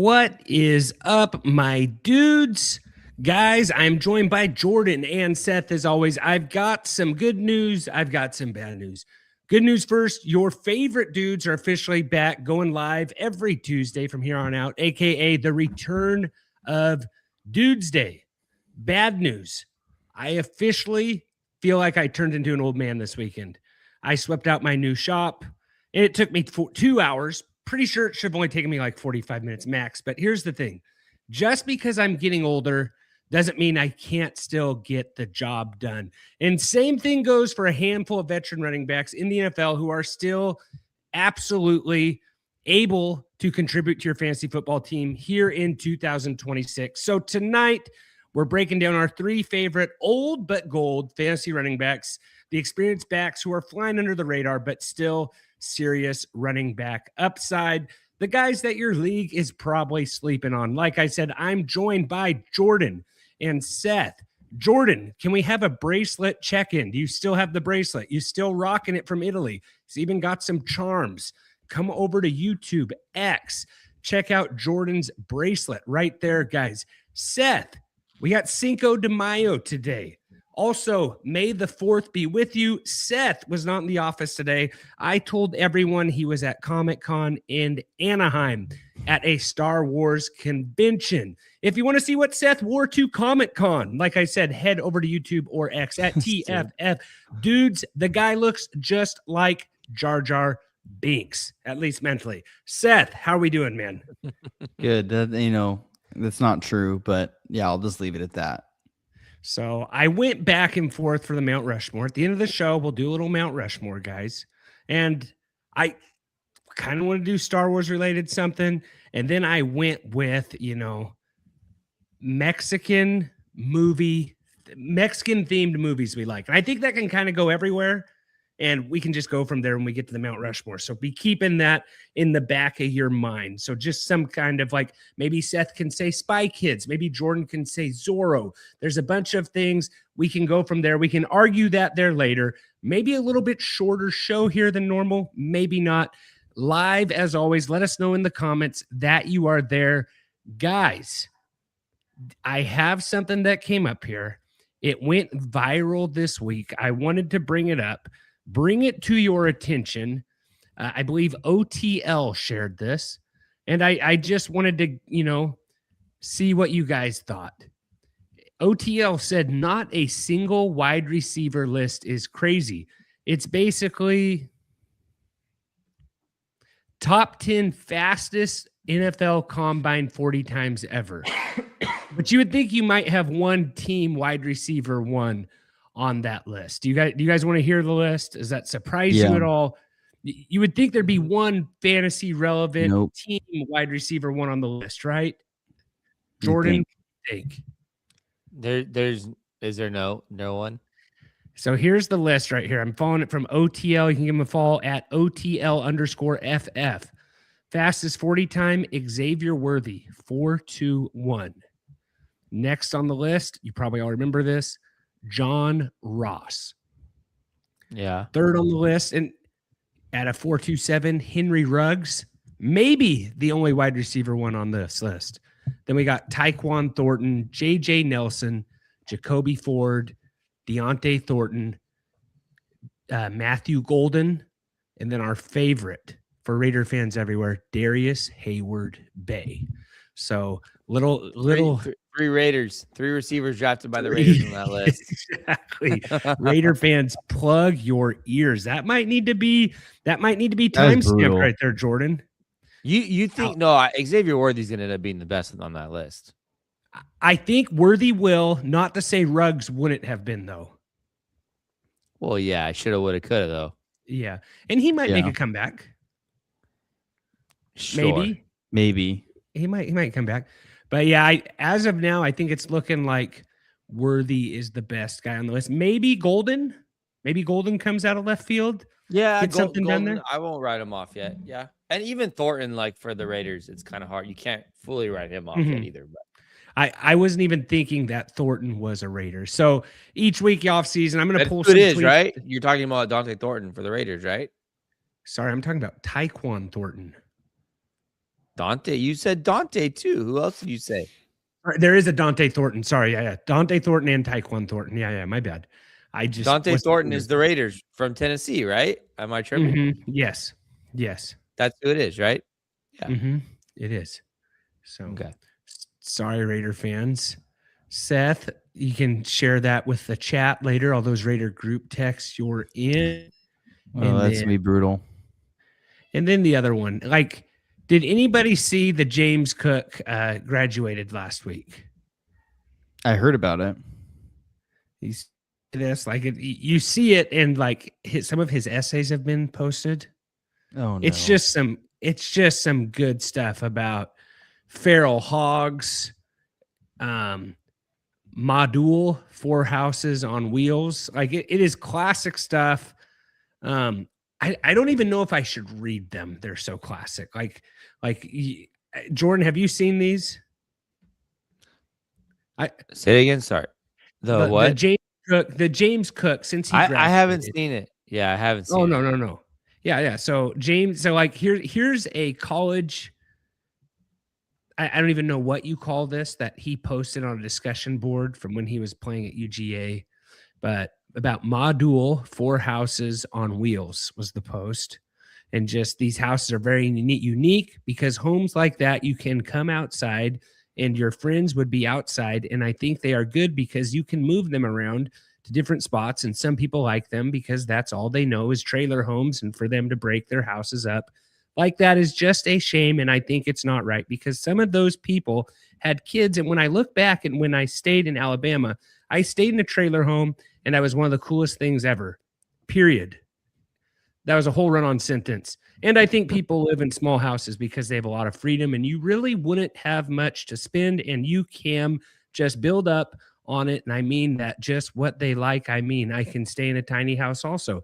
What is up, my dudes? Guys, I'm joined by Jordan and Seth as always. I've got some good news. I've got some bad news. Good news first, your favorite dudes are officially back, going live every Tuesday from here on out, aka the return of Dudesday. Bad news, I officially feel like I turned into an old man this weekend. I swept out my new shop, and it took me 2 hours. Pretty sure it should have only taken me like 45 minutes max. But here's the thing. Just because I'm getting older doesn't mean I can't still get the job done. And same thing goes for a handful of veteran running backs in the NFL who are still absolutely able to contribute to your fantasy football team here in 2026. So tonight, we're breaking down our three favorite old but gold fantasy running backs, the experienced backs who are flying under the radar, but still serious running back upside. The guys that your league is probably sleeping on. Like I said, I'm joined by Jordan and Seth. Jordan, can we have a bracelet check-in? Do you still have the bracelet? You still rocking it from Italy? He's even got some charms. Come over to YouTube X. Check out Jordan's bracelet right there, guys. Seth, we got Cinco de Mayo today. Also, May the 4th be with you. Seth was not in the office today. I told everyone he was at Comic-Con in Anaheim at a Star Wars convention. If you want to see what Seth wore to Comic-Con, like I said, head over to YouTube or X at TFF. Dudes, the guy looks just like Jar Jar Binks, at least mentally. Seth, how are we doing, man? Good. That's not true, but yeah, I'll just leave it at that. So I went back and forth for the Mount Rushmore. At the end of the show, we'll do a little Mount Rushmore, guys. And I kind of want to do Star Wars related something. And then I went with, Mexican themed movies we like. And I think that can kind of go everywhere. And we can just go from there when we get to the Mount Rushmore. So be keeping that in the back of your mind. So just some kind of like, maybe Seth can say Spy Kids. Maybe Jordan can say Zorro. There's a bunch of things. We can go from there. We can argue that there later. Maybe a little bit shorter show here than normal. Maybe not. Live, as always, let us know in the comments that you are there. Guys, I have something that came up here. It went viral this week. I wanted to bring it up. Bring it to your attention. I believe OTL shared this, and I just wanted to, see what you guys thought. OTL said not a single wide receiver list is crazy. It's basically top 10 fastest NFL combine 40 times ever. But you would think you might have one team wide receiver one on that list. Do you guys want to hear the list? Does that surprise you at all? You would think there'd be one fantasy relevant team wide receiver one on the list, right? Jordan, think. Is there no one? So here's the list right here. I'm following it from OTL. You can give him a follow at OTL_FF. Fastest 40 time, Xavier Worthy, 4.21. Next on the list, you probably all remember this, John Ross. Yeah. Third on the list, and at a 4.27, Henry Ruggs, maybe the only wide receiver one on this list. Then we got Tyquan Thornton, J.J. Nelson, Jacoby Ford, Deontay Thornton, Matthew Golden, and then our favorite for Raider fans everywhere, Darius Hayward Bay. So little three Raiders, three receivers drafted by the Raiders on that list. Exactly. Raider fans, plug your ears. That might need to be timestamped right there, Jordan. You think Xavier Worthy's gonna end up being the best on that list? I think Worthy will, not to say Ruggs wouldn't have been though. Well, yeah, I shoulda, woulda, coulda though. Yeah. And he might make a comeback. Sure. Maybe. He might come back. But yeah, as of now, I think it's looking like Worthy is the best guy on the list. Maybe Golden comes out of left field. Yeah, get something done there. I won't write him off yet. Yeah. And even Thornton, like for the Raiders, it's kind of hard. You can't fully write him off yet either. But I wasn't even thinking that Thornton was a Raider. So each week off season, I'm going to pull some tweets. It is, right? You're talking about Dante Thornton for the Raiders, right? Sorry, I'm talking about Tyquan Thornton. Dante, you said Dante too. Who else did you say? There is a Dante Thornton. Sorry, yeah. Dante Thornton and Tyquan Thornton. Yeah, my bad. I just Dante Thornton is the Raiders from Tennessee, right? Am I tripping? Mm-hmm. Yes. That's who it is, right? Yeah. Mm-hmm. It is. So Okay. Sorry, Raider fans. Seth, you can share that with the chat later. All those Raider group texts you're in. Oh, that's gonna be brutal. And then the other one, like, did anybody see the James Cook graduated last week? I heard about it. He's this like you see it, and like some of his essays have been posted. Oh no, it's just some good stuff about feral hogs, module 4 houses on wheels. Like it is classic stuff. I don't even know if I should read them. They're so classic. Like Jordan, have you seen these? Say it again. Sorry. The what? The James Cook. Since he I haven't seen it. Yeah, I haven't seen it. Oh, no. Yeah. So James, like here's a college. I don't even know what you call this that he posted on a discussion board from when he was playing at UGA, but about module 4 houses on wheels was the post. And just these houses are very unique because homes like that, you can come outside and your friends would be outside. And I think they are good because you can move them around to different spots. And some people like them because that's all they know is trailer homes, and for them to break their houses up like that is just a shame. And I think it's not right because some of those people had kids. And when I look back and when I stayed in Alabama, I stayed in a trailer home, and that was one of the coolest things ever, period. That was a whole run-on sentence. And I think people live in small houses because they have a lot of freedom, and you really wouldn't have much to spend, and you can just build up on it. And I mean that just what they like. I mean, I can stay in a tiny house also.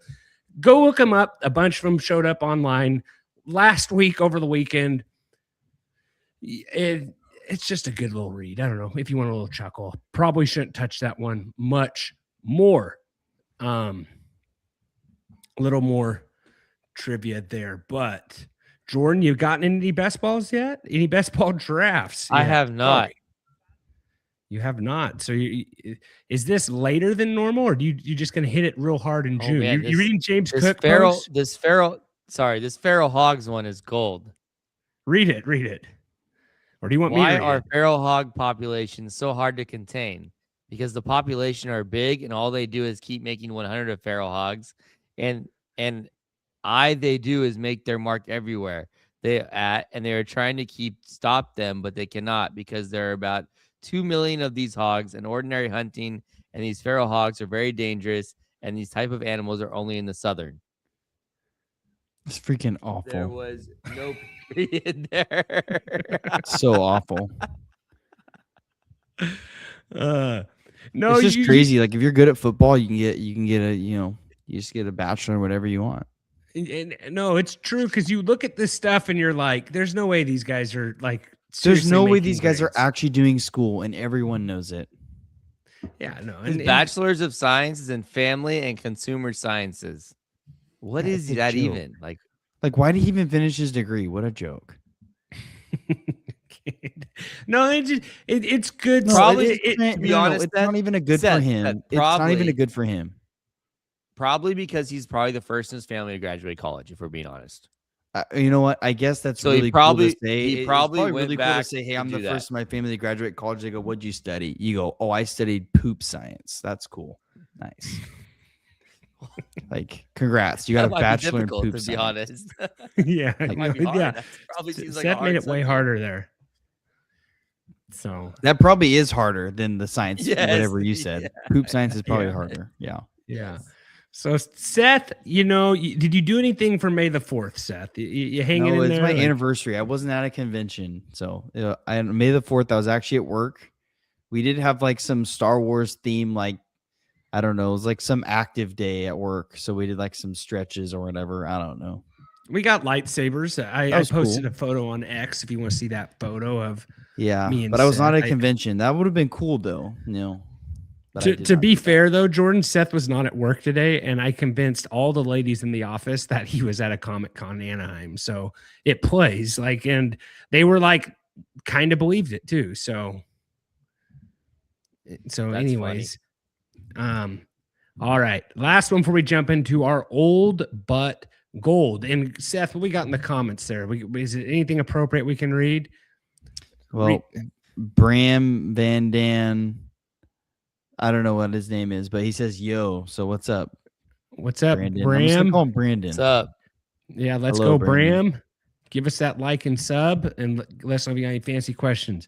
Go look them up. A bunch of them showed up online last week over the weekend. It's just a good little read. I don't know if you want a little chuckle. Probably shouldn't touch that one much more. A little more trivia there. But Jordan, you gotten any best balls yet? Any best ball drafts yet? I have not. Sorry. You have not. So is this later than normal, or you're just going to hit it real hard in June? Man, you're reading James Cook? This feral hogs one is gold. Read it. Or do you want me to read Why are it? feral hog populations so hard to contain? Because the population are big, and all they do is keep making 100 of feral hogs, and they do is make their mark everywhere they are trying to stop them, but they cannot because there are about 2 million of these hogs in ordinary hunting, and these feral hogs are very dangerous, and these type of animals are only in the southern. It's freaking awful. There was no period there. So awful. No, it's just crazy. Like if you're good at football, you can get a you just get a bachelor or whatever you want. And no, it's true because you look at this stuff and you're like, there's no way these guys are like. There's no way these guys are actually doing school, and everyone knows it. Yeah, no. And bachelors of sciences in family and consumer sciences. What is that even? Like why did he even finish his degree? What a joke. No, it's good. No, probably to be honest, it's not even a good for him. It's not even a good for him. Probably because he's probably the first in his family to graduate college, if we're being honest. You know what? I guess that's so really cool to say. He probably went really back cool to say, "Hey, I'm the first in my family to graduate college." They go, "What'd you study?" You go, "Oh, I studied poop science." That's cool. Nice. Like, congrats! You got a bachelor in poop to science. Be honest. Yeah, That probably seems like that made it way harder there. So that probably is harder than the science, whatever you said. Yeah. Poop science is probably harder. Yeah. So Seth, did you do anything for May the 4th, Seth? You hanging in there? It's my anniversary. I wasn't at a convention, so May the 4th, I was actually at work. We did have like some Star Wars theme, like I don't know, it was like some active day at work, so we did like some stretches or whatever. I don't know. We got lightsabers. I posted a photo on X if you want to see that photo of me and but I was Seth. not at a convention. That would have been cool though, But I did To not be do that. fair, though, Jordan, Seth was not at work today, and I convinced all the ladies in the office that he was at a Comic-Con Anaheim. So it plays like, and they were like, kind of believed it too. So That's anyways, all right, last one before we jump into our old but gold. And Seth, what we got in the comments there? Is it anything appropriate we can read? Well, Bram Van Dan, I don't know what his name is, but he says yo. So what's up? What's up, Brandon? I'm just gonna Bram? call him Brandon. What's up? Yeah, let's Hello, go, Brandon. Bram. Give us that like and sub, and let us know if you got any fancy questions.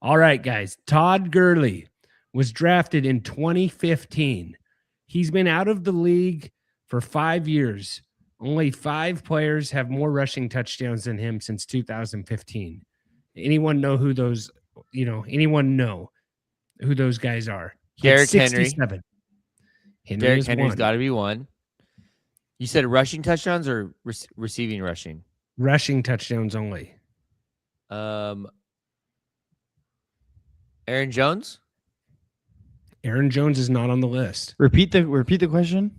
All right, guys. Todd Gurley was drafted in 2015. He's been out of the league for 5 years. Only 5 players have more rushing touchdowns than him since 2015. Anyone know who those? Anyone know who those guys are? He had Derrick Henry. 67. Derrick Henry's got to be one. You said rushing touchdowns or receiving rushing? Rushing touchdowns only. Aaron Jones. Aaron Jones is not on the list. Repeat the question.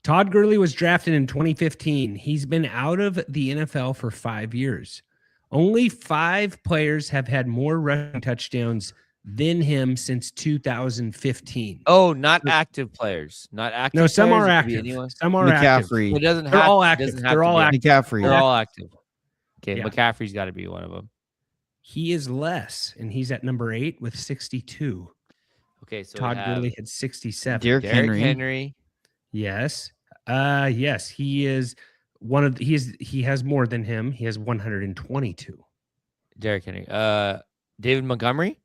Todd Gurley was drafted in 2015. He's been out of the NFL for 5 years. Only 5 players have had more rushing touchdowns than him since 2015. Oh, not active players. Not active. No, some players. are It could be active. anyone. Some are active. McCaffrey. It doesn't They're have. all it active. doesn't have They're to all be. active. McCaffrey. They're all active. Okay, Yeah. McCaffrey's got to be one of them. He is less, and he's at number 8 with 62. Okay, so Todd Gurley had 67. Derrick Henry. Yes. Yes, he is one of he has more than him. He has 122. Derrick Henry. David Montgomery.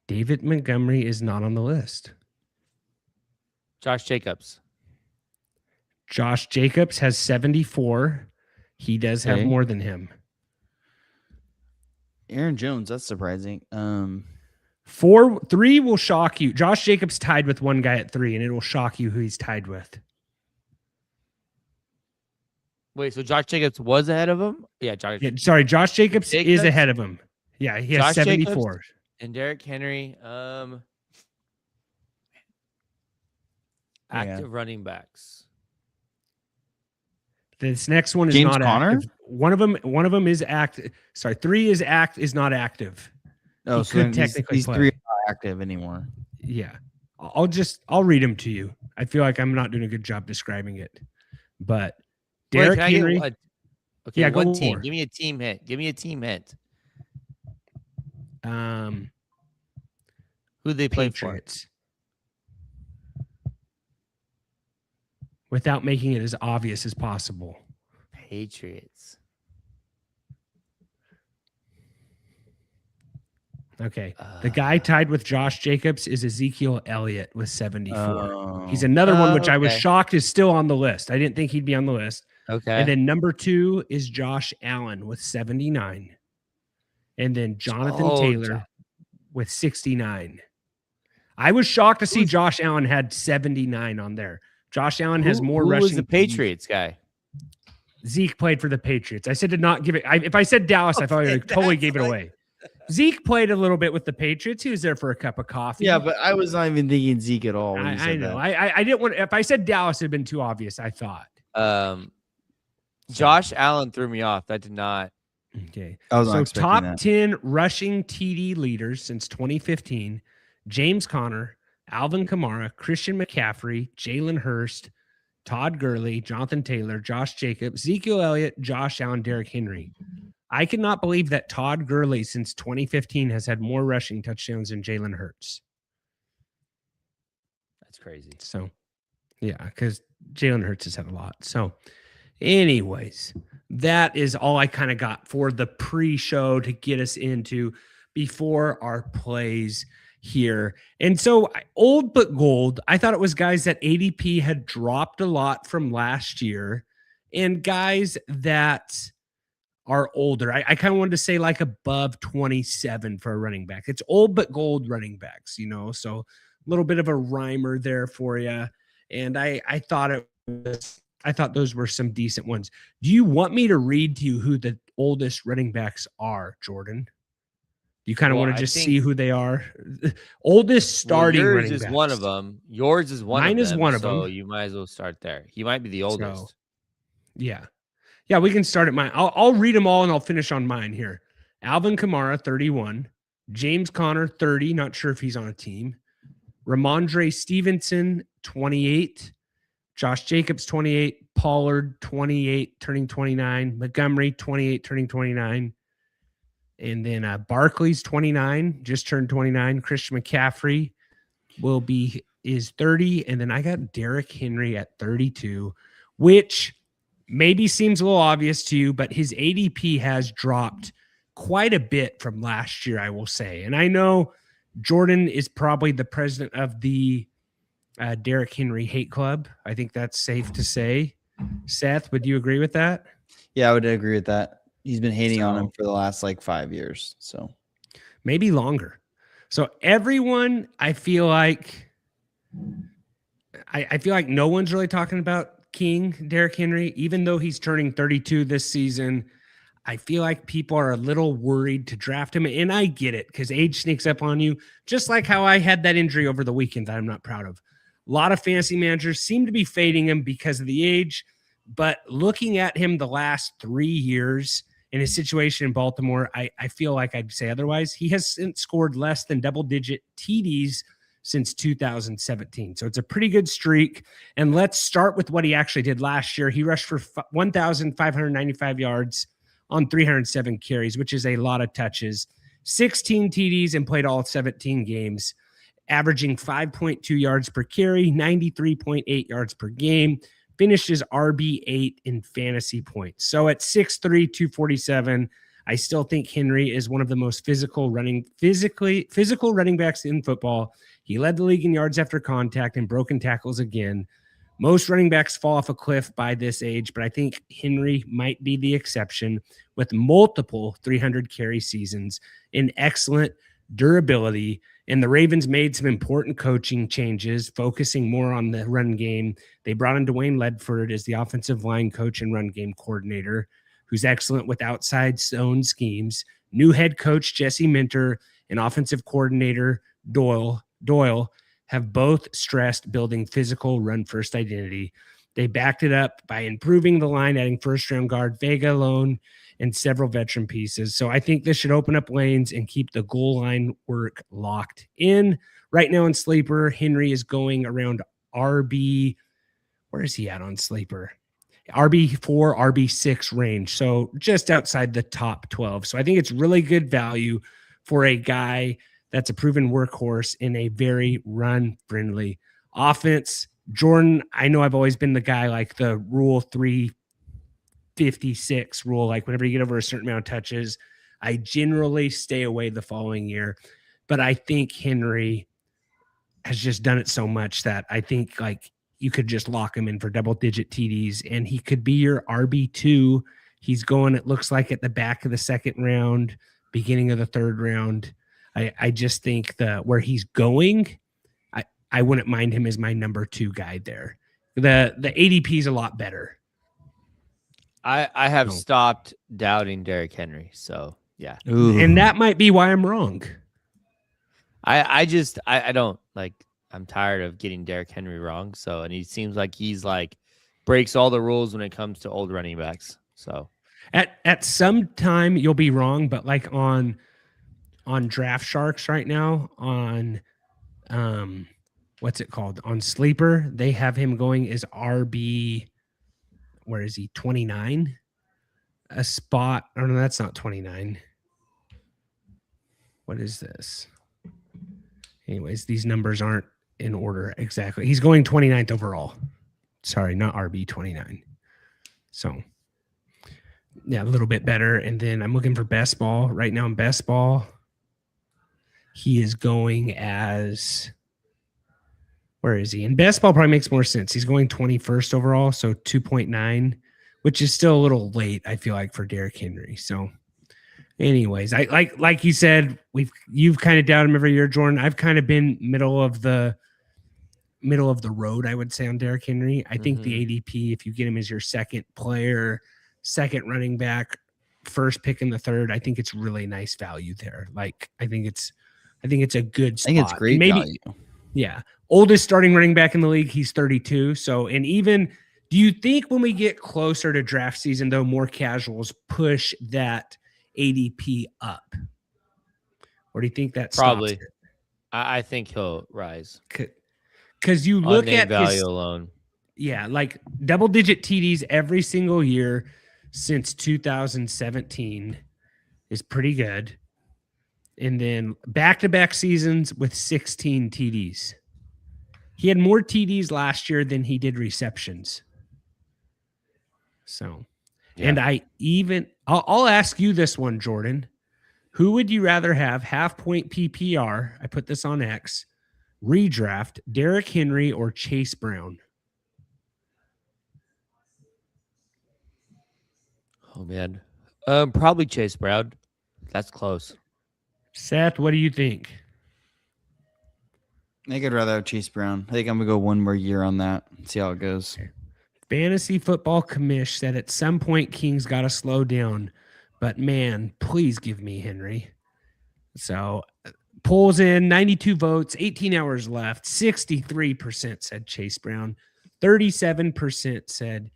David Montgomery is not on the list. Josh Jacobs. Josh Jacobs has 74. He does have Okay. more than him. Aaron Jones. That's surprising. 3 will shock you. Josh Jacobs tied with one guy at 3, and it will shock you who he's tied with. Wait, so Josh Jacobs was ahead of him? Yeah, Josh. Yeah, sorry, Josh Jacobs is Jacobs? ahead of him. Yeah, he has Josh 74. Jacobs? And Derrick Henry. Active running backs. This next one is James not Conner? active. One of them is active. Sorry, 3 is not active. Oh, He so could then technically these play. 3 are not active anymore. Yeah. I'll read them to you. I feel like I'm not doing a good job describing it. But Derrick Wait, can I Henry. get one? Okay, Yeah, one go team. more. Give me a team hint. Give me a team hint. Who they play for? Patriots. Without making it as obvious as possible. Patriots. Okay. The guy tied with Josh Jacobs is Ezekiel Elliott with 74. Oh. He's another one which I was okay. shocked is still on the list. I didn't think he'd be on the list. Okay. And then number 2 is Josh Allen with 79. And then Jonathan Taylor with 69. I was shocked to see Josh Allen had 79 on there. Josh Allen has more who rushing. was the Patriots guy? Zeke played for the Patriots. I said to not give it. If I said Dallas, I thought I totally gave it away. Zeke played a little bit with the Patriots. He was there for a cup of coffee. Yeah, but I was not even thinking Zeke at all. When you said I know. that. I didn't want. If I said Dallas, it'd been too obvious. I thought. Josh Allen threw me off. That did not. Okay. I was not So expecting top that. 10 rushing TD leaders since 2015: James Conner, Alvin Kamara, Christian McCaffrey, Jalen Hurst, Todd Gurley, Jonathan Taylor, Josh Jacobs, Ezekiel Elliott, Josh Allen, Derrick Henry. I cannot believe that Todd Gurley since 2015 has had more rushing touchdowns than Jalen Hurts. That's crazy. So, yeah, because Jalen Hurts has had a lot. So, anyways, that is all I kind of got for the pre-show to get us into before our plays here. And so, old but gold, I thought it was guys that ADP had dropped a lot from last year and guys that are older. I kind of wanted to say like above 27 for a running back. It's old but gold running backs, so a little bit of a rhymer there for you. And I thought those were some decent ones. Do you want me to read to you who the oldest running backs are, Jordan? You kind of Well, want to I just think see who they are. Oldest starting yours running is backs. one of them. Yours is one Mine of is them. one of So them. you might as well start there. He might be the So, oldest. yeah. Yeah, we can start at mine. I'll read them all and I'll finish on mine here. Alvin Kamara, 31. James Conner, 30. Not sure if he's on a team. Ramondre Stevenson, 28. Josh Jacobs, 28. Pollard, 28, turning 29. Montgomery, 28, turning 29. And then Barkley's 29, just turned 29. Christian McCaffrey is 30. And then I got Derrick Henry at 32, which maybe seems a little obvious to you, but his ADP has dropped quite a bit from last year, I will say. And I know Jordan is probably the president of the Derrick Henry hate club. I think that's safe to say. Seth, would you agree with that? Yeah, I would agree with that. He's been hating on him for the last like 5 years. So maybe longer. So everyone, I feel like no one's really talking about King Derrick Henry, even though he's turning 32 this season. I feel like people are a little worried to draft him, and I get it because age sneaks up on you, just like how I had that injury over the weekend that I'm not proud of. A lot of fantasy managers seem to be fading him because of the age, but looking at him the last 3 years in his situation in Baltimore, I feel like I'd say otherwise. He has scored less than double-digit TDs since 2017. So it's a pretty good streak. And let's start with what he actually did last year. He rushed for 1,595 yards on 307 carries, which is a lot of touches, 16 TDs, and played all 17 games, averaging 5.2 yards per carry, 93.8 yards per game, finished as RB8 in fantasy points. So at 6'3", 247, I still think Henry is one of the most physical running backs in football. He led the league in yards after contact and broken tackles again. Most running backs fall off a cliff by this age, but I think Henry might be the exception with multiple 300 carry seasons in excellent durability. And the Ravens made some important coaching changes, focusing more on the run game. They brought in Dwayne Ledford as the offensive line coach and run game coordinator, who's excellent with outside zone schemes. New head coach Jesse Minter and offensive coordinator Doyle have both stressed building physical run-first identity. They backed it up by improving the line, adding first-round guard Vega alone and several veteran pieces. So I think this should open up lanes and keep the goal line work locked in. Right now in Sleeper, Henry is going around RB. Where is he at on Sleeper? RB4, RB6 range. So just outside the top 12. So I think it's really good value for a guy that's a proven workhorse in a very run-friendly offense. Jordan, I know I've always been the guy like the rule 356 rule, like whenever you get over a certain amount of touches, I generally stay away the following year. But I think Henry has just done it so much that I think like you could just lock him in for double-digit TDs, and he could be your RB2. He's going, it looks like, at the back of the second round, beginning of the third round. I just think where he's going, I wouldn't mind him as my number 2 guy there. The ADP is a lot better. I have stopped doubting Derrick Henry. So yeah. Ooh. And that might be why I'm wrong. I don't like, I'm tired of getting Derrick Henry wrong. So, and he seems like he's like breaks all the rules when it comes to old running backs. So at some time you'll be wrong, but like on Draft Sharks right now, on what's it called? On Sleeper, they have him going as RB. Where is he? 29? A spot. Oh, no, that's not 29. What is this? Anyways, these numbers aren't in order exactly. He's going 29th overall. Sorry, not RB 29. So, yeah, a little bit better. And then I'm looking for best ball. Right now in best ball, he is going as... Where is he? And best ball probably makes more sense. He's going 21st overall, so 2.9, which is still a little late, I feel like, for Derrick Henry. So, anyways, I like you said, you've kind of doubted him every year, Jordan. I've kind of been middle of the road, I would say, on Derrick Henry. I think the ADP, if you get him as your second player, second running back, first pick in the third, I think it's really nice value there. Like I think it's a good I spot. think it's great And maybe value. yeah. Oldest starting running back in the league, he's 32. So and even do you think when we get closer to draft season though more casuals push that ADP up? Or do you think that stops Probably. it? I think he'll rise Because you on look name at value his alone. yeah, like double-digit TDs every single year since 2017 is pretty good. And then back-to-back seasons with 16 TDs. He had more TDs last year than he did receptions. So, and I'll ask you this one, Jordan. Who would you rather have half-point PPR? I put this on X. Redraft, Derrick Henry or Chase Brown? Oh man, probably Chase Brown. That's close. Seth, what do you think? I think I'd rather have Chase Brown. I think I'm gonna go one more year on that. See how it goes. Fantasy Football Commish said at some point King's got to slow down, but man, please give me Henry. So polls in 92 votes, 18 hours left. 63% said Chase Brown, 37% said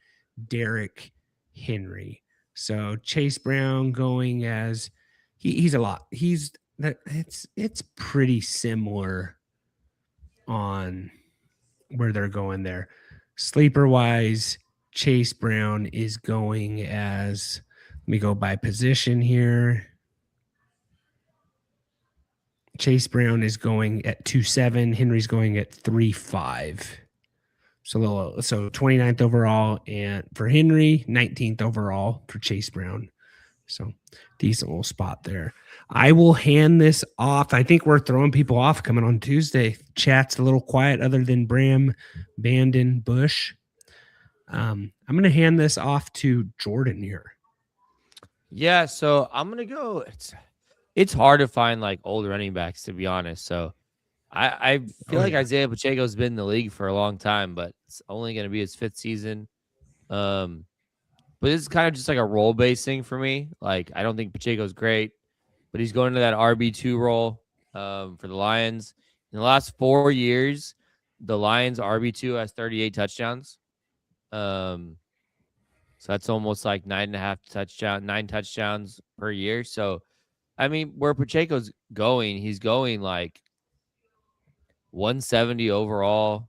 Derrick Henry. So Chase Brown going as he's a lot. It's pretty similar on where they're going there. Sleeper wise, Chase Brown is going as, let me go by position here. Chase Brown is going at 2.7. Henry's going at 3.5. So 29th overall and for Henry, 19th overall for Chase Brown. So decent little spot there. I will hand this off. I think we're throwing people off coming on Tuesday. Chat's a little quiet other than Bram, Bandon, Bush. I'm going to hand this off to Jordan here. Yeah, so I'm gonna go. It's hard to find like old running backs, to be honest. So I feel like Isaiah Pacheco's been in the league for a long time, but it's only gonna be his 5th season. But it's kind of just like a role based thing for me. Like I don't think Pacheco's great, but he's going to that RB2 role for the Lions. In the last 4 years, the Lions RB2 has 38 touchdowns. So that's almost like 9 touchdowns per year. So, I mean, where Pacheco's going, he's going like 170 overall.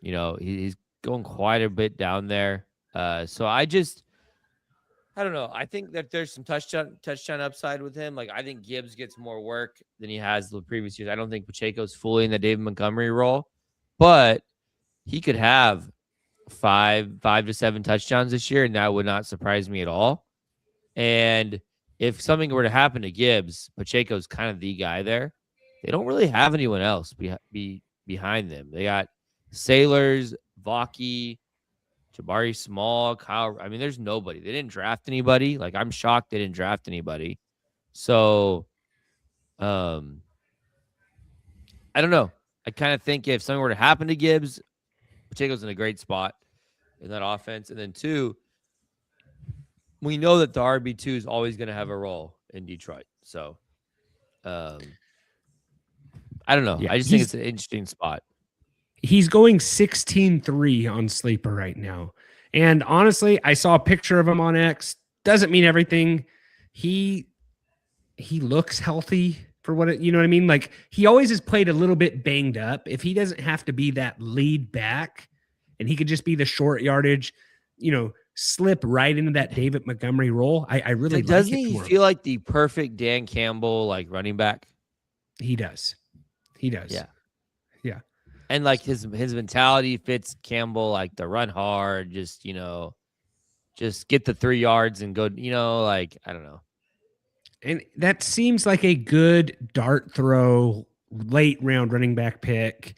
He's going quite a bit down there. So I don't know. I think that there's some touchdown upside with him. Like I think Gibbs gets more work than he has the previous years. I don't think Pacheco's fully in the David Montgomery role, but he could have 5 to 7 touchdowns this year, and that would not surprise me at all. And if something were to happen to Gibbs, Pacheco's kind of the guy there. They don't really have anyone else behind them. They got Sailors, Vaki, Jabari Small, Kyle. I mean, there's nobody. They didn't draft anybody. Like, I'm shocked they didn't draft anybody. So, I don't know. I kind of think if something were to happen to Gibbs, Pacheco's in a great spot in that offense. And then 2, we know that the RB2 is always going to have a role in Detroit. So, I don't know. Yeah, I just think it's an interesting spot. He's going 16-3 on Sleeper right now. And honestly, I saw a picture of him on X. Doesn't mean everything. He looks healthy for what it, you know what I mean? Like he always has played a little bit banged up. If he doesn't have to be that lead back and he could just be the short yardage, slip right into that David Montgomery role. I really doesn't like it he for feel like the perfect Dan Campbell like running back? He does. Yeah. Yeah. And like his mentality fits Campbell, like the run hard, just get the 3 yards and go, like, I don't know. And that seems like a good dart throw, late round running back pick,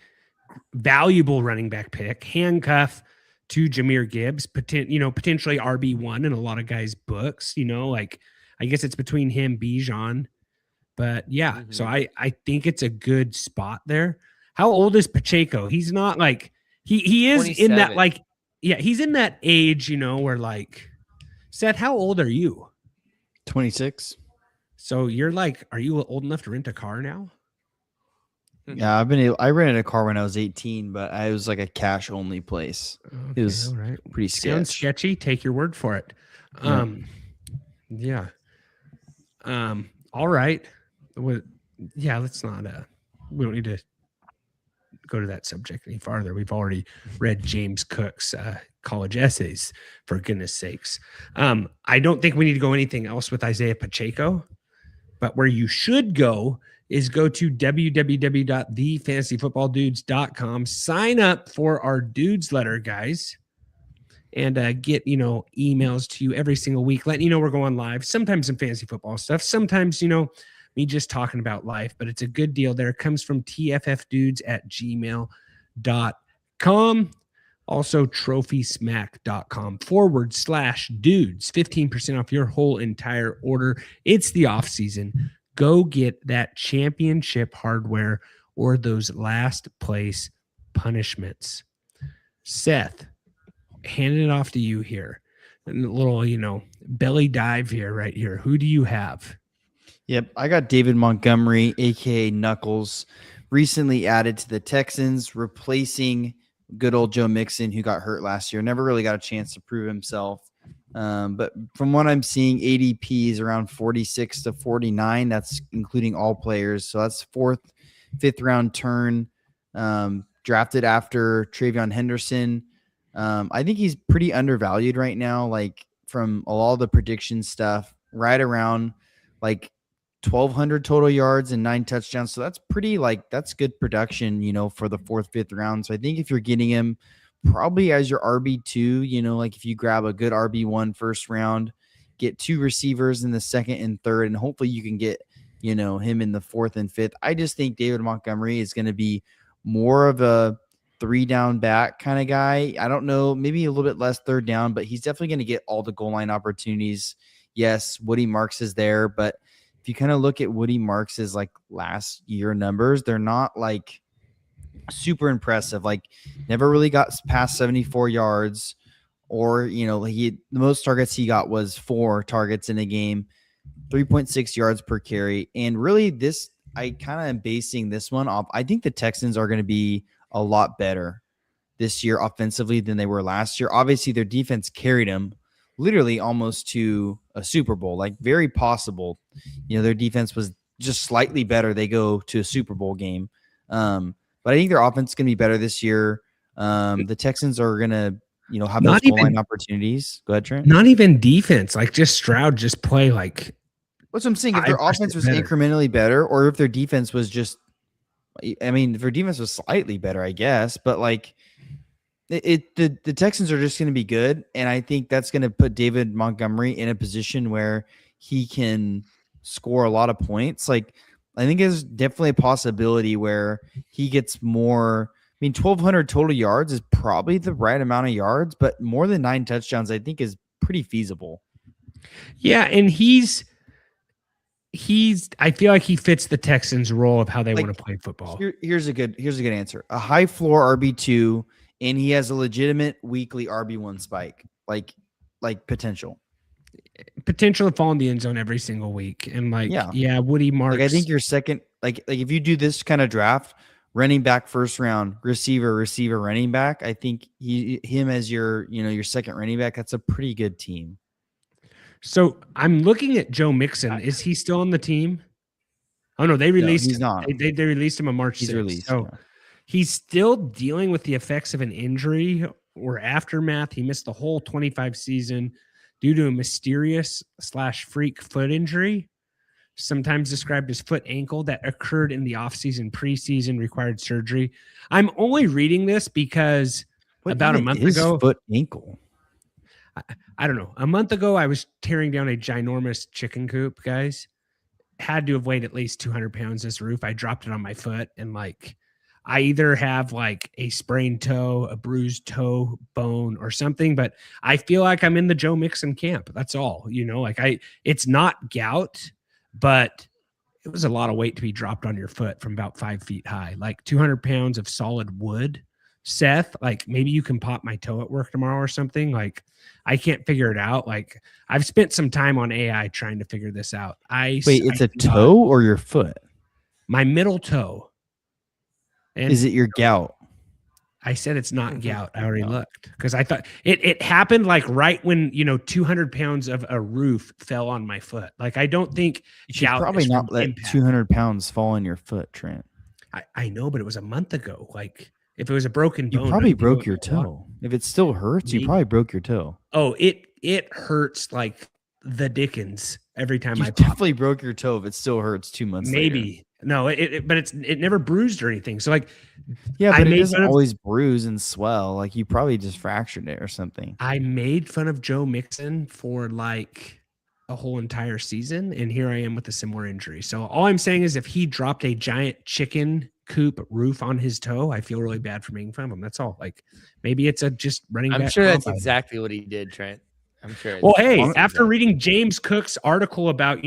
valuable running back pick, handcuff to Jahmyr Gibbs, potentially RB1 in a lot of guys' books, like I guess it's between him, Bijan. But yeah, so I think it's a good spot there. How old is Pacheco? He's not like he is 27. in that he's in that age, where like Seth, how old are you? 26. So you're like, are you old enough to rent a car now? Yeah, I rented a car when I was 18, but I was like a cash only place. It Okay, was all right. pretty Sounds sketch. sketchy. Take your word for it. Yeah. Yeah. All right. Yeah, let's not we don't need to go to that subject any farther. We've already read James Cook's college essays, for goodness sakes. I don't think we need to go anything else with Isaiah Pacheco, but where you should go is go to www.thefantasyfootballdudes.com, sign up for our dudes letter, guys, and get, emails to you every single week, letting you know we're going live, sometimes some fantasy football stuff, sometimes, me just talking about life, but it's a good deal there. It comes from tffdudes@gmail.com. Also, trophysmack.com/dudes. 15% off your whole entire order. It's the off season. Go get that championship hardware or those last place punishments. Seth, handing it off to you here. And a little, belly dive here, right here. Who do you have? Yep, I got David Montgomery, aka Knuckles, recently added to the Texans, replacing good old Joe Mixon, who got hurt last year. Never really got a chance to prove himself. But from what I'm seeing, ADP is around 46 to 49. That's including all players. So that's fifth round turn. Drafted after Travion Henderson. I think he's pretty undervalued right now. Like from all the prediction stuff, right around like 1,200 total yards and 9 touchdowns. So that's that's good production, for the 4th, 5th round. So I think if you're getting him probably as your RB2, like if you grab a good RB1 first round, get 2 receivers in the 2nd and 3rd, and hopefully you can get, him in the 4th and 5th. I just think David Montgomery is going to be more of a 3-down back kind of guy. I don't know, maybe a little bit less 3rd down, but he's definitely going to get all the goal line opportunities. Yes, Woody Marks is there, but if you kind of look at Woody Marks's like last year numbers, they're not like super impressive. Like never really got past 74 yards, or the most targets he got was 4 targets in a game, 3.6 yards per carry. And really I kind of am basing this one off. I think the Texans are going to be a lot better this year offensively than they were last year. Obviously their defense carried them literally almost to a Super Bowl, like very possible. Their defense was just slightly better. They go to a Super Bowl game. But I think their offense is going to be better this year. The Texans are going to, have those goal line opportunities. Go ahead, Trent. Not even defense, like just Stroud just play like. What's I'm saying? If their offense was incrementally better, or if their defense was if their defense was slightly better, I guess, but like, the Texans are just going to be good, and I think that's going to put David Montgomery in a position where he can score a lot of points. Like I think there's definitely a possibility where he gets more. 1,200 total yards is probably the right amount of yards, but more than 9 touchdowns, I think, is pretty feasible. Yeah, and I feel like he fits the Texans' role of how they want to play football. Here's a good answer: a high floor RB2. And he has a legitimate weekly RB1 spike, like potential to fall in the end zone every single week. And Woody Marks. Like I think your second, like if you do this kind of draft, running back first round, receiver, running back, I think him as your second running back, that's a pretty good team. So I'm looking at Joe Mixon. Is he still on the team? Oh no, they released him. He's not. They released him on March 6th. He's released. So he's still dealing with the effects of an injury or aftermath. He missed the whole 25 season due to a mysterious / freak foot injury, sometimes described as foot ankle, that occurred in the offseason, preseason, required surgery. I'm only reading this because about a month ago, foot ankle. I don't know. A month ago, I was tearing down a ginormous chicken coop, guys. Had to have weighed at least 200 pounds this roof. I dropped it on my foot, and I either have like a sprained toe, a bruised toe bone or something, but I feel like I'm in the Joe Mixon camp. That's all, it's not gout, but it was a lot of weight to be dropped on your foot from about 5 feet high, like 200 pounds of solid wood. Seth, like maybe you can pop my toe at work tomorrow or something. Like I can't figure it out. Like I've spent some time on AI trying to figure this out. Wait, it's a toe or your foot? My middle toe. And is it your gout? I said it's not gout. I already looked because I thought it happened like right when 200 pounds of a roof fell on my foot. Like I don't think you should probably not let impact. 200 pounds fall on your foot, Trent. I know, but it was a month ago. Like if it was a broken bone, you probably broke your toe. If it still hurts, you probably broke your toe. Oh, it hurts like the Dickens every time you I definitely broke your toe if it still hurts 2 months maybe later. No, but it never bruised or anything. So like, yeah, but it doesn't always bruise and swell. Like you probably just fractured it or something. I made fun of Joe Mixon for like a whole entire season, and here I am with a similar injury. So all I'm saying is, if he dropped a giant chicken coop roof on his toe, I feel really bad for making fun of him. That's all. Like maybe it's a just running. I'm sure that's exactly what he did, Trent. I'm sure. Well, hey, after reading James Cook's article about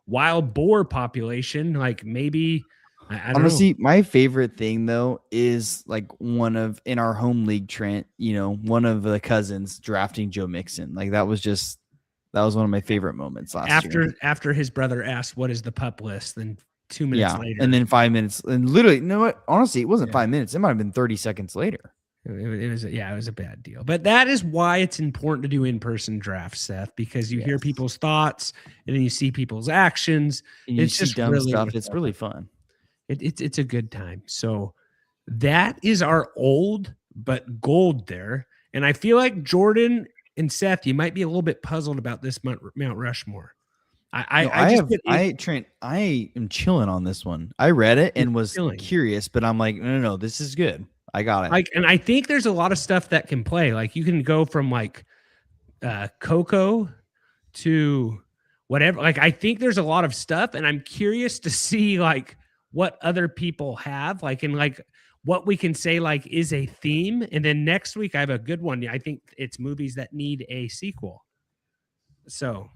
wild boar population, like maybe I don't honestly know. My favorite thing though is like in our home league, Trent, one of the cousins drafting Joe Mixon. Like that was one of my favorite moments last year. After his brother asked what is the pup list, then 2 minutes later, and then 5 minutes, and literally, what? Honestly, it wasn't 5 minutes. It might have been 30 seconds later. It was a bad deal. But that is why it's important to do in-person drafts, Seth, because you hear people's thoughts and then you see people's actions. And it's just dumb really stuff. It's really fun. It's a good time. So that is our old but gold there. And I feel like Jordan and Seth, you might be a little bit puzzled about this Mount Rushmore. Trent, I am chilling on this one. I read it and was curious, but I'm like, no, this is good. I got it. Like, and I think there's a lot of stuff that can play. Like you can go from like Coco to whatever. Like I think there's a lot of stuff, and I'm curious to see like what other people have, like, and like what we can say like is a theme. And then next week I have a good one. I think it's movies that need a sequel. So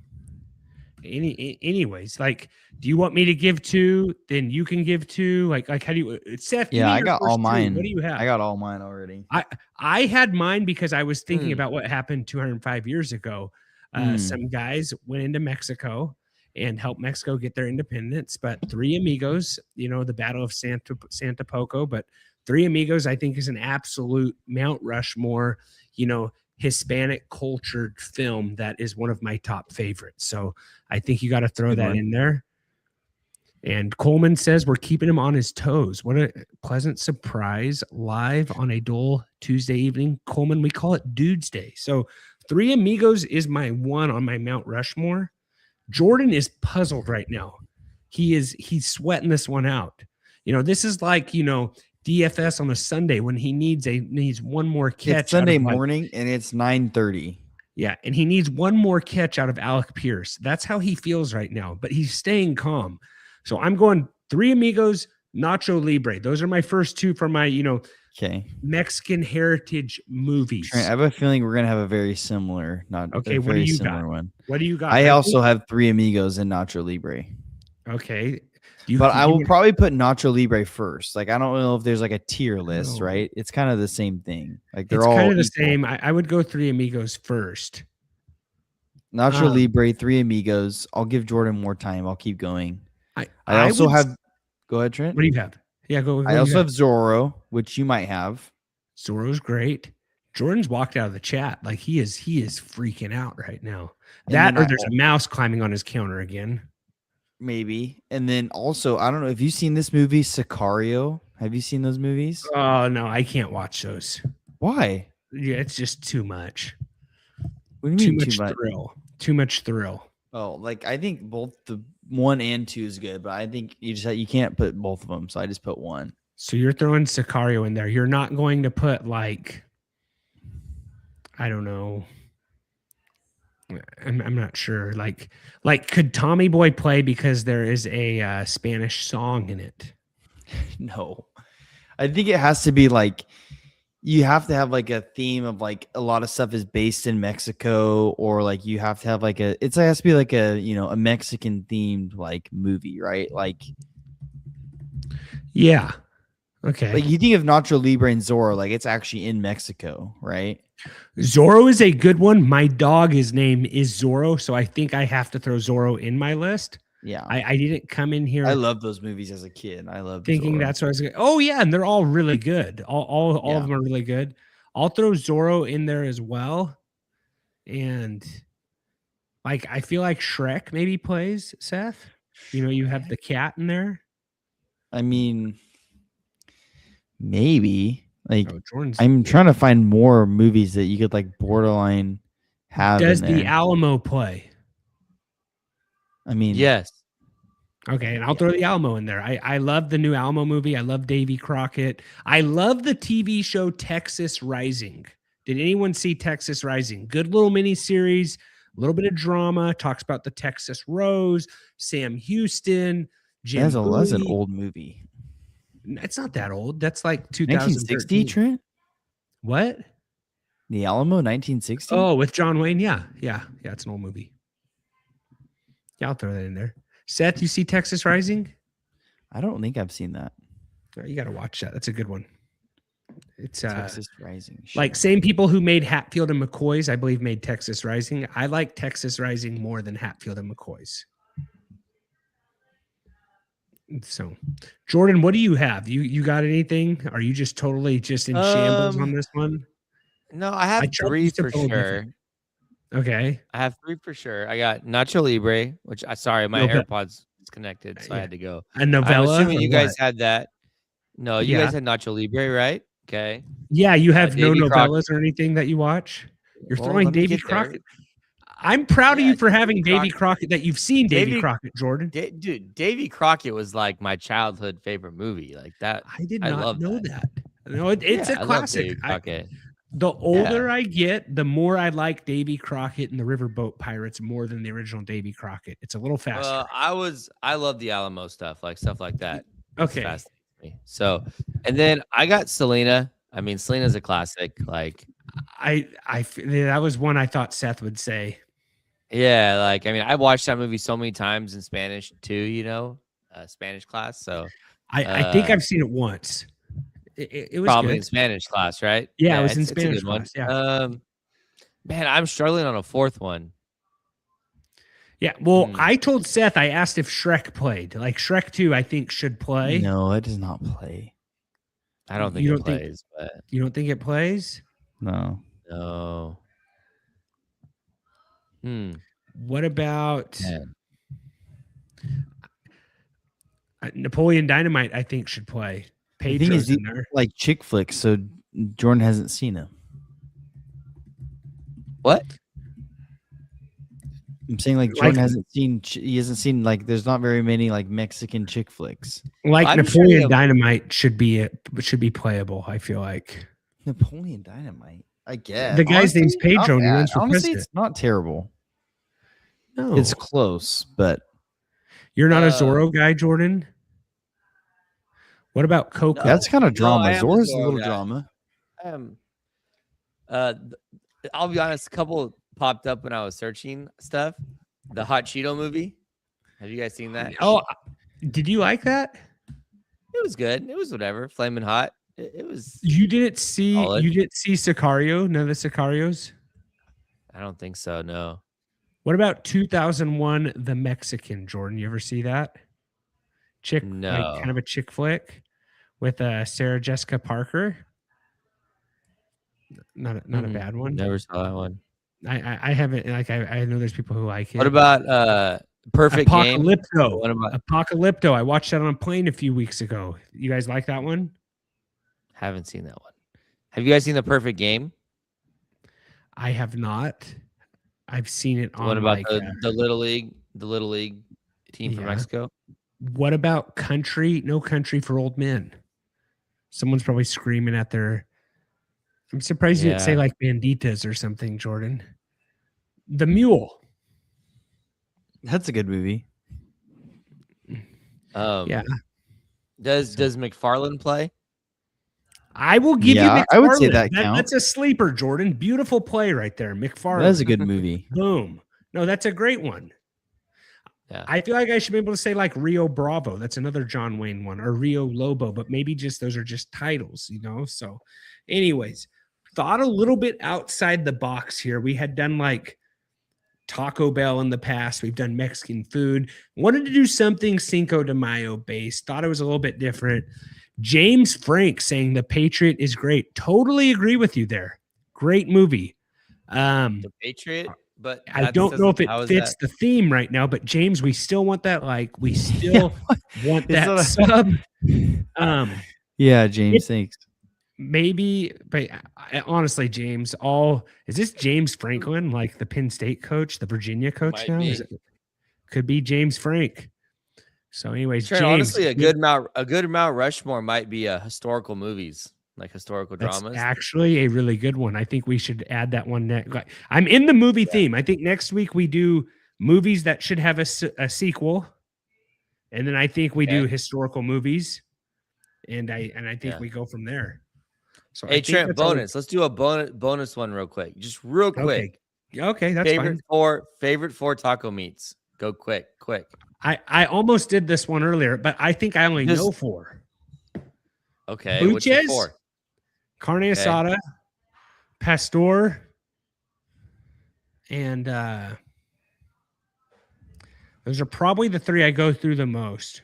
anyways, like, do you want me to give two? Then you can give two. Like how do you, Seth? Yeah, I got all mine. What do you have? I got all mine already. I had mine because I was thinking about what happened 205 years ago. Some guys went into Mexico and helped Mexico get their independence, but Three Amigos, the Battle of Santa Poco, but Three Amigos, I think, is an absolute Mount Rushmore, Hispanic cultured film that is one of my top favorites. So I think you got to throw that in there. And Coleman says we're keeping him on his toes. What a pleasant surprise, live on a dull Tuesday evening. Coleman, we call it Dudesday. So Three Amigos is my one on my Mount Rushmore. Jordan is puzzled right now. He's sweating this one out. This is like, DFS on a Sunday when he needs one more catch. It's Sunday morning and it's 9:30. Yeah, and he needs one more catch out of Alec Pierce. That's how he feels right now, but he's staying calm. So I'm going Three Amigos, Nacho Libre. Those are my first two from my, Mexican heritage movies. Trent, I have a feeling we're gonna have a very similar, what do you got? One. What do you got? I also have Three Amigos and Nacho Libre. Okay. But I will probably put Nacho Libre first. Like, I don't know if there's like a tier list, right? It's kind of the same thing. Like they're all kind of the equal. same. I would go Three Amigos first. Nacho Libre, Three Amigos. I'll give Jordan more time. I'll keep going. I also have. Go ahead, Trent. What do you have? Yeah, go. I also have Zorro, which you might have. Zorro's great. Jordan's walked out of the chat like he is freaking out right now. That or there's a mouse climbing on his counter again. Maybe. And then also, I don't know if you've seen this movie, Sicario. Have you seen those movies? Oh, no, I can't watch those. Why? Yeah, it's just too much. What do you mean too much thrill? Too much thrill. Oh, like I think both the 1 and 2 is good, but I think you can't put both of them, so I just put one. So you're throwing Sicario in there. You're not going to put like, I don't know. I'm not sure. Like could Tommy Boy play because there is a Spanish song in it? No, I think it has to be like you have to have like a theme of like a lot of stuff is based in Mexico, or like you have to have like it has to be like a a Mexican themed like movie, right? Like, yeah, Okay. Like you think of Nacho Libre and Zorro, like it's actually in Mexico, right? Zorro is a good one. My dog, his name is Zorro, so I think I have to throw Zorro in my list. Yeah. I didn't come in here I love those movies as a kid. I love thinking Zorro. that's what I was going. Oh yeah, and they're all really good. All Yeah. of them are really good. I'll throw Zorro in there as well. And like I feel like Shrek maybe plays, Seth. You know, you have the cat in there. I mean, maybe. Like Oh, Jordan's I'm trying to find more movies that you could like borderline have does in the there. Alamo play? I mean, Yes. Okay, and I'll throw the Alamo in there. I love the new Alamo movie. I love Davy Crockett. I love the TV show Texas Rising. Did anyone see Texas Rising? Good little mini series, a little bit of drama, talks about the Texas Rose, Sam Houston, Jim that's an Bowie. old movie. It's not that old. That's like 1960, 2013. Trent? What? The Alamo, 1960? Oh, with John Wayne. Yeah. It's an old movie. Yeah, I'll throw that in there. Seth, you see Texas Rising? I don't think I've seen that. Oh, you got to watch that. That's a good one. It's Texas Rising. like same people who made Hatfield and McCoy's, I believe, made Texas Rising. I like Texas Rising more than Hatfield and McCoy's. So, Jordan, what do you have? You got anything? Are you just totally just in shambles on this one? No, I have tried to three use the for phone sure. different. Okay. I have three for sure. I got Nacho Libre, which my AirPods disconnected, so I had to go. A novella. I'm assuming or you guys what? had that. No, you guys had Nacho Libre, right? Okay. Yeah, you have no Davy novellas Crockett. or anything that you watch. You're Well, throwing let me Davy get there. Crockett. I'm proud of Yeah, you for having Davy Davy Crockett. That you've seen Davy Crockett, Jordan. Dude, Davy Crockett was like my childhood favorite movie. Like that. I did not love know that. No, it's a I love classic. Davy Crockett. The older I get, the more I like Davy Crockett and the Riverboat Pirates more than the original Davy Crockett. It's a little faster. I love the Alamo stuff like that. Okay. Fascinates me. So, and then I got Selena. I mean, Selena's a classic. Like, that was one I thought Seth would say. Yeah, like I mean, I watched that movie so many times in Spanish too. You know, Spanish class. So I think I've seen it once. It was probably good. in Spanish class, right? Yeah, it was in it's a Spanish good one. class. Yeah. Man, I'm struggling on a fourth one. Yeah, well, I told Seth, I asked if Shrek played. Like Shrek 2, I think should play. No, it does not play. I don't think it plays. But you don't think it plays? No. What about Napoleon Dynamite? I think should play. Pedro's in there. Like chick flicks, so Jordan hasn't seen them. What? I'm saying like Jordan hasn't seen. He hasn't seen like. There's not very many like Mexican chick flicks. Like Napoleon Dynamite should be playable. I feel like Napoleon Dynamite. I guess the guy's name's Pedro. And he runs for honestly, president. it's not terrible. No, it's close, but you're not a Zorro guy, Jordan. What about Coco? That's kind of drama. Zorro's a little guy. drama. I'll be honest. A couple popped up when I was searching stuff. The Hot Cheeto movie. Have you guys seen that? Oh, did you like that? It was good. It was whatever. Flaming hot. It was. You didn't see. Solid. You didn't see Sicario. None of the Sicarios. I don't think so. No. What about 2001, The Mexican, Jordan? You ever see that? Chick, no. Like kind of a chick flick with Sarah Jessica Parker. Not a bad one. Never saw that one. I haven't like I know there's people who like it. What about Perfect Game? What about Apocalypto? I watched that on a plane a few weeks ago. You guys like that one? Haven't seen that one. Have you guys seen The Perfect Game? I have not. I've seen it on. What about the Little League team from Mexico? What about Country? No Country for Old Men. Someone's probably screaming at their. I'm surprised you didn't say like Banditas or something, Jordan. The Mule. That's a good movie. Yeah. Does McFarlane play? I will give you McFarlane. I would say that counts. That's a sleeper, Jordan. Beautiful play right there, McFarlane. That's a good movie. Boom. No, that's a great one. Yeah. I feel like I should be able to say like Rio Bravo. That's another John Wayne one, or Rio Lobo, but maybe just those are just titles, So, anyways, thought a little bit outside the box here. We had done like Taco Bell in the past. We've done Mexican food. Wanted to do something Cinco de Mayo based. Thought it was a little bit different. James Frank saying The Patriot is great. Totally agree with you there. Great movie. The Patriot, but I don't know if it fits the theme right now, but James, we still want that. Like, we still want that sub. Yeah, James, thanks. Maybe, but honestly, James, is this James Franklin, like the Penn State coach, the Virginia coach now? Could be James Frank. So, anyways, Trent, James, honestly, a good Mount Rushmore might be historical movies, like historical dramas. Actually a really good one. I think we should add that one next. I'm in the movie theme. I think next week we do movies that should have a sequel, and then I think we do historical movies, and I think we go from there. So, hey, Trent, bonus. Let's do a bonus one real quick. Just real quick. Okay, that's fine. Favorite four taco meats. Go quick. I almost did this one earlier, but I think I only know 4. Okay, what's your 4? Carne asada, pastor, and those are probably the 3 I go through the most.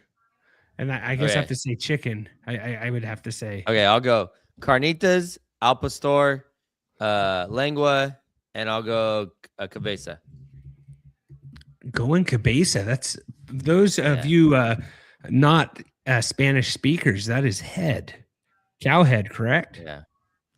And I guess I have to say chicken. I would have to say. Okay, I'll go carnitas, al pastor, lengua, and I'll go cabeza. Going cabeza. That's those of you not Spanish speakers. That is head, cow head, correct?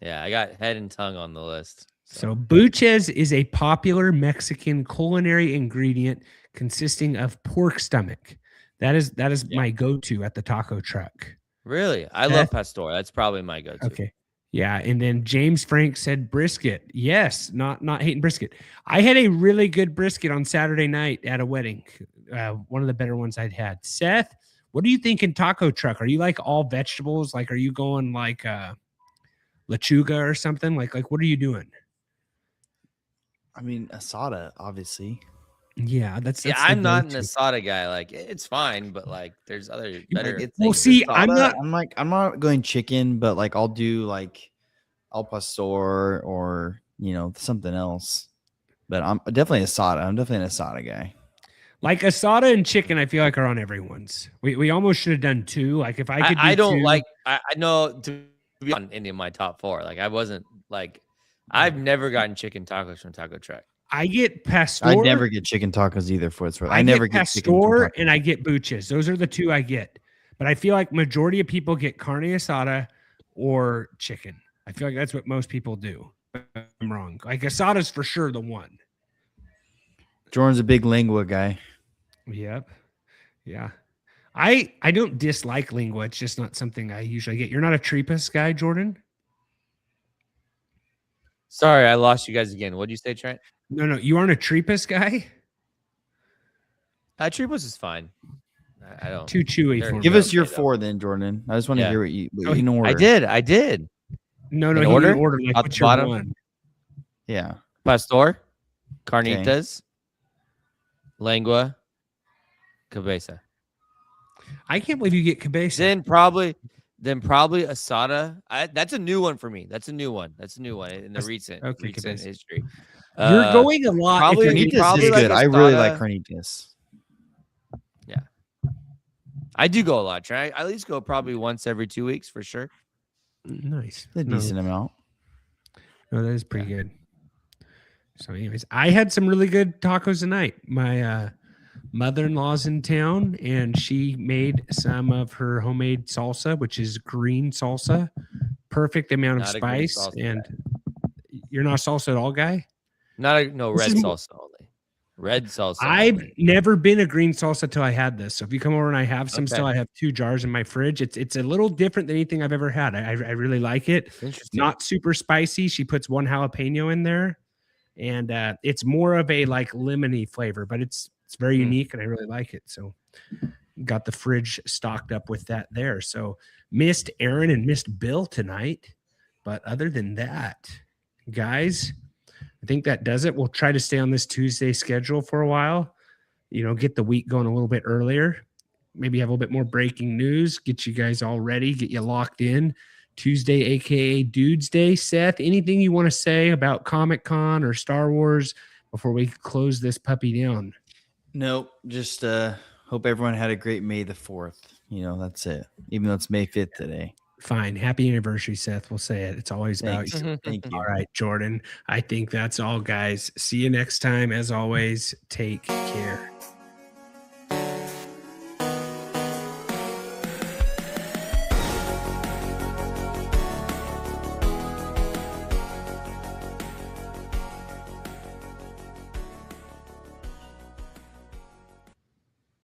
Yeah. I got head and tongue on the list. So buches is a popular Mexican culinary ingredient consisting of pork stomach. That is my go-to at the taco truck. Really? I love pastor. That's probably my go-to. Okay. Yeah, and then James Frank said brisket. Yes, not hating brisket. I had a really good brisket on Saturday night at a wedding. One of the better ones I'd had. Seth, what do you think in taco truck? Are you like all vegetables? Like, are you going like lechuga or something? Like what are you doing? I mean, asada, obviously. Yeah, that's I'm not an asada guy. Like, it's fine, but like, there's other better. Well, see, asada, I'm not going chicken, but like, I'll do like al pastor or something else. But I'm definitely asada. I'm definitely an asada guy. Like asada and chicken, I feel like are on everyone's. We almost should have done 2. Like if I could, I don't 2. Like. I know to be on any of my top 4. Like I wasn't like. I've never gotten chicken tacos from Taco Truck. I get pastor. I never get chicken tacos either. For its worth, I never get pastor and I get buches. Those are the 2 I get. But I feel like majority of people get carne asada or chicken. I feel like that's what most people do. I'm wrong. Like asada's for sure the one. Jordan's a big lengua guy. Yep. Yeah. I don't dislike lengua. It's just not something I usually get. You're not a tripas guy, Jordan? Sorry, I lost you guys again. What did you say, Trent? No, you aren't a tripas guy? Tripas is fine. I don't. Too chewy for me. Give us your 4 then, Jordan. I just want to hear what you in order. I did. No, in order. Like, what's your bottom? 1? Yeah. Pastor, carnitas, lengua, cabeza. I can't believe you get cabeza. Then probably asada. That's a new one for me. That's a new one in the recent history. You're going a lot. Carnitas is good. I really like carnitas. Yeah, I do go a lot. I at least go probably once every 2 weeks for sure. Nice, a decent amount. No, that is pretty good. So, anyways, I had some really good tacos tonight. My mother-in-law's in town, and she made some of her homemade salsa, which is green salsa. Perfect amount of spice. And you're not a salsa at all guy? Red salsa only. Red salsa. I've never been a green salsa till I had this. So if you come over and I have some still, I have 2 jars in my fridge. It's a little different than anything I've ever had. I really like it. Not super spicy. She puts 1 jalapeno in there, and it's more of a like lemony flavor, but it's very unique, and I really like it. So got the fridge stocked up with that there. So missed Aaron and missed Bill tonight. But other than that, guys, I think that does it. We'll try to stay on this Tuesday schedule for a while. get the week going a little bit earlier. Maybe have a little bit more breaking news, get you guys all ready, get you locked in. Tuesday, aka Dudesday. Seth, anything you want to say about Comic-Con or Star Wars before we close this puppy down? Nope. Just hope everyone had a great May the 4th. That's it. Even though it's May 5th today. Fine. Happy anniversary, Seth. We'll say it. It's always Thanks. about you. Thank you. All right, Jordan. I think that's all, guys. See you next time. As always, take care.